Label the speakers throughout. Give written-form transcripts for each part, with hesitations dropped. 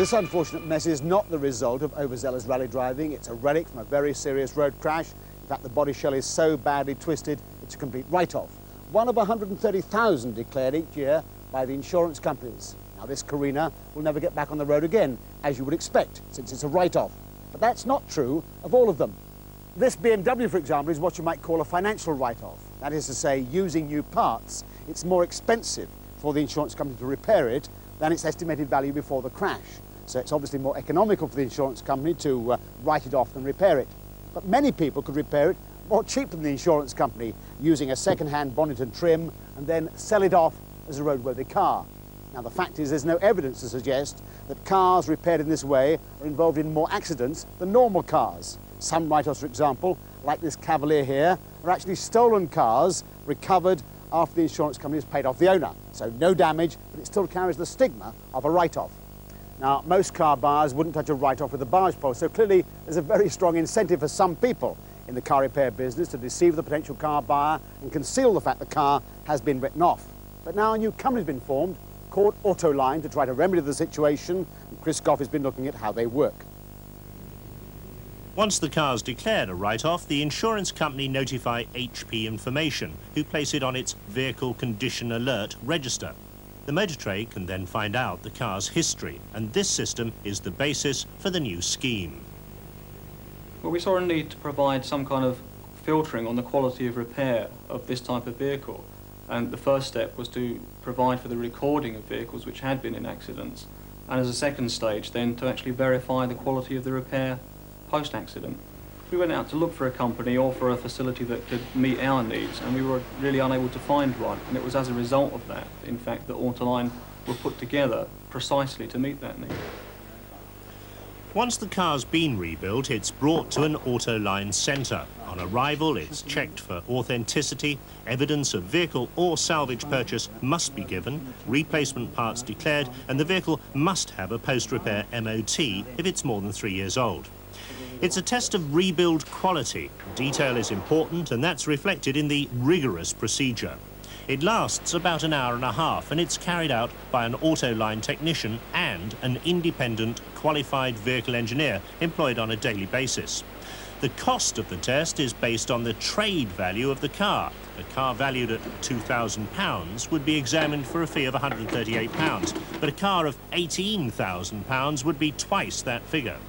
Speaker 1: This unfortunate mess is not the result of overzealous rally driving. It's a relic from a very serious road crash. In fact, the body shell is so badly twisted, it's a complete write-off. One of 130,000 declared each year by the insurance companies. Now, this careener will never get back on the road again, as you would expect, since it's a write-off. But that's not true of all of them. This BMW, for example, is what you might call a financial write-off. That is to say, using new parts, it's more expensive for the insurance company to repair it than its estimated value before the crash. So it's obviously more economical for the insurance company to write it off than repair it. But many people could repair it more cheaper than the insurance company, using a second-hand bonnet and trim, and then sell it off as a roadworthy car. Now, the fact is there's no evidence to suggest that cars repaired in this way are involved in more accidents than normal cars. Some write-offs, for example, like this Cavalier here, are actually stolen cars recovered after the insurance company has paid off the owner. So no damage, but it still carries the stigma of a write-off. Now, most car buyers wouldn't touch a write-off with a barge pole, so clearly there's a very strong incentive for some people in the car repair business to deceive the potential car buyer and conceal the fact the car has been written off. But now a new company's been formed called Autoline to try to remedy the situation, and Chris Goffey has been looking at how they work.
Speaker 2: Once the car's declared a write-off, the insurance company notify HP Information, who place it on its Vehicle Condition Alert register. The motor trade can then find out the car's history, and this system is the basis for the new scheme.
Speaker 3: Well, we saw a need to provide some kind of filtering on the quality of repair of this type of vehicle. And the first step was to provide for the recording of vehicles which had been in accidents, and as a second stage then to actually verify the quality of the repair post-accident. We went out to look for a company or for a facility that could meet our needs, and we were really unable to find one, and it was as a result of that, in fact, that Autoline were put together precisely to meet that need.
Speaker 2: Once the car's been rebuilt, it's brought to an Autoline centre. On arrival, it's checked for authenticity, evidence of vehicle or salvage purchase must be given, replacement parts declared, and the vehicle must have a post-repair MOT if it's more than 3 years old. It's a test of rebuild quality. Detail is important, and that's reflected in the rigorous procedure. It lasts about an hour and a half, and it's carried out by an Autoline technician and an independent qualified vehicle engineer employed on a daily basis. The cost of the test is based on the trade value of the car. A car valued at £2,000 would be examined for a fee of £138, but a car of £18,000 would be twice that figure.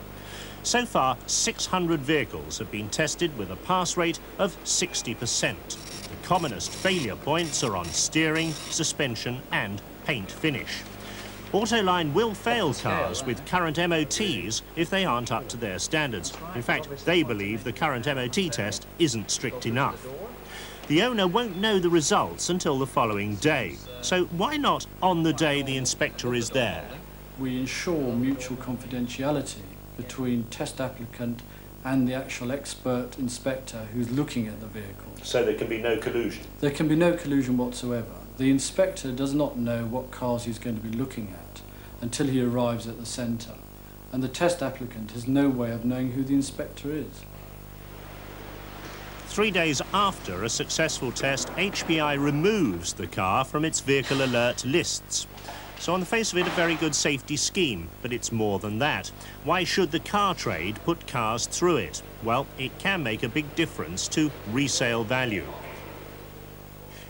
Speaker 2: So far, 600 vehicles have been tested with a pass rate of 60%. The commonest failure points are on steering, suspension and paint finish. Autoline will fail cars with current MOTs if they aren't up to their standards. In fact, they believe the current MOT test isn't strict enough. The owner won't know the results until the following day. So why not on the day the inspector is there?
Speaker 4: We ensure mutual confidentiality between test applicant and the actual expert inspector who's looking at the vehicle.
Speaker 2: So there can be no collusion?
Speaker 4: There can be no collusion whatsoever. The inspector does not know what cars he's going to be looking at until he arrives at the centre, and the test applicant has no way of knowing who the inspector is.
Speaker 2: 3 days after a successful test, HPI removes the car from its vehicle alert lists. So on the face of it, a very good safety scheme, but it's more than that. Why should the car trade put cars through it? Well, it can make a big difference to resale value.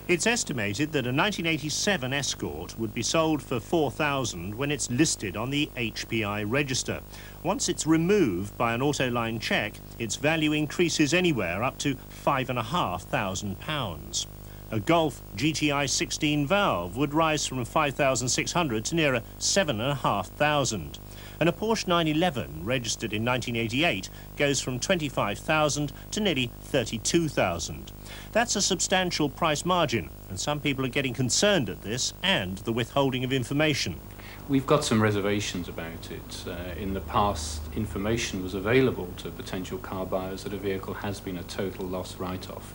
Speaker 2: It's estimated that a 1987 Escort would be sold for £4,000 when it's listed on the HPI register. Once it's removed by an Autoline check, its value increases anywhere up to £5,500. A Golf GTI 16 valve would rise from 5,600 to nearer 7,500. And a Porsche 911 registered in 1988 goes from 25,000 to nearly 32,000. That's a substantial price margin, and some people are getting concerned at this and the withholding of information.
Speaker 5: We've got some reservations about it. In the past, information was available to potential car buyers that a vehicle has been a total loss write-off.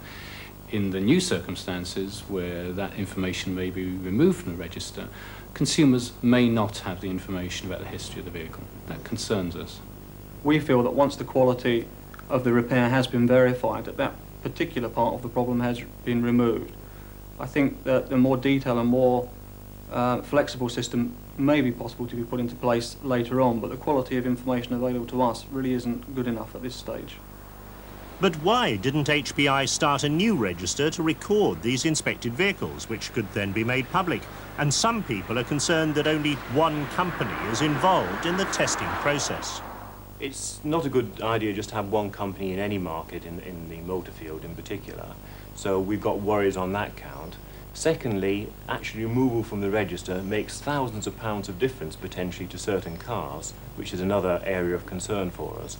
Speaker 5: In the new circumstances, where that information may be removed from the register, consumers may not have the information about the history of the vehicle. That concerns us.
Speaker 3: We feel that once the quality of the repair has been verified, that particular part of the problem has been removed. I think that the more detail and more flexible system may be possible to be put into place later on, but the quality of information available to us really isn't good enough at this stage.
Speaker 2: But why didn't HPI start a new register to record these inspected vehicles, which could then be made public? And some people are concerned that only one company is involved in the testing process.
Speaker 6: It's not a good idea just to have one company in any market, in the motor field in particular. So we've got worries on that count. Secondly, actually removal from the register makes thousands of pounds of difference potentially to certain cars, which is another area of concern for us.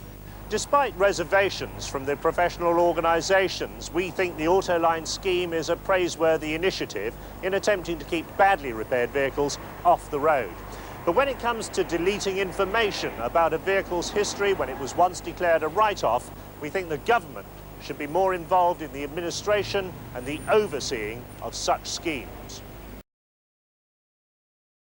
Speaker 2: Despite reservations from the professional organisations, we think the Autoline scheme is a praiseworthy initiative in attempting to keep badly repaired vehicles off the road. But when it comes to deleting information about a vehicle's history when it was once declared a write-off, we think the government should be more involved in the administration and the overseeing of such schemes.